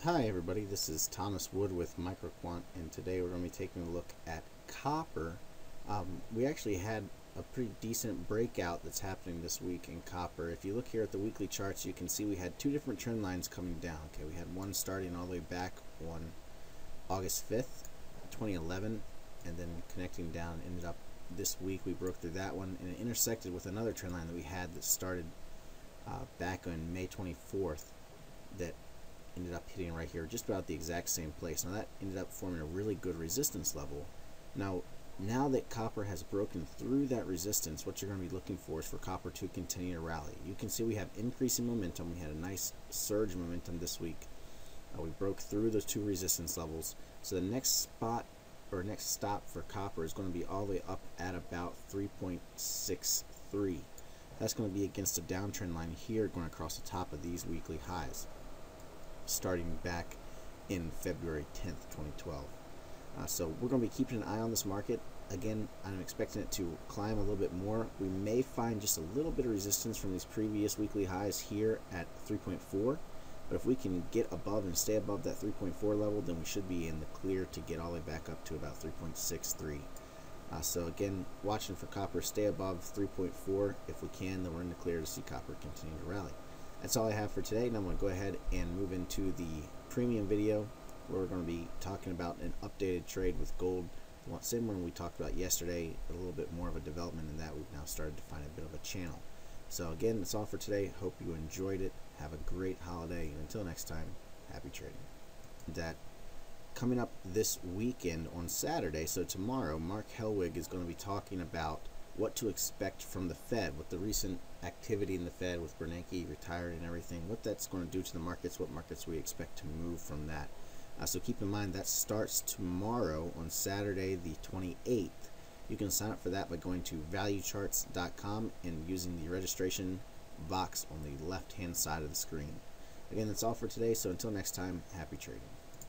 Hi everybody, this is Thomas Wood with Microquant, and today we're going to be taking a look at copper. We actually had a pretty decent breakout that's happening this week in copper. If you look here at the weekly charts, you can see we had two different trend lines coming down. Okay, we had one starting all the way back on August 5th, 2011, and then connecting down. Ended up this week we broke through that one, and it intersected with another trend line that we had that started back on May 24th that ended up hitting right here, just about the exact same place. Now that ended up forming a really good resistance level. Now that copper has broken through that resistance, what you're going to be looking for is for copper to continue to rally. You can see we have increasing momentum. We had a nice surge momentum this week. We broke through those two resistance levels. So the next spot or next stop for copper is going to be all the way up at about 3.63. That's going to be against a downtrend line here going across the top of these weekly highs, starting back in February 10th, 2012. So we're going to be keeping an eye on this market. Again, I'm expecting it to climb a little bit more. We may find just a little bit of resistance from these previous weekly highs here at 3.4, but if we can get above and stay above that 3.4 level, then we should be in the clear to get all the way back up to about 3.63. So again, watching for copper stay above 3.4. If we can, then we're in the clear to see copper continue to rally. That's all I have for today, and I'm going to go ahead and move into the premium video where we're going to be talking about an updated trade with gold. Same one we talked about yesterday, a little bit more of a development in that. We've now started to find a bit of a channel. So again, that's all for today. Hope you enjoyed it. Have a great holiday, and until next time, happy trading. That coming up this weekend on Saturday, so tomorrow, Mark Helwig is going to be talking about what to expect from the Fed with the recent activity in the Fed with Bernanke retired and everything, what that's going to do to the markets, what markets we expect to move from that. So keep in mind that starts tomorrow on Saturday the 28th. You can sign up for that by going to valuecharts.com and using the registration box on the left hand side of the screen. Again, that's all for today, so until next time, happy trading.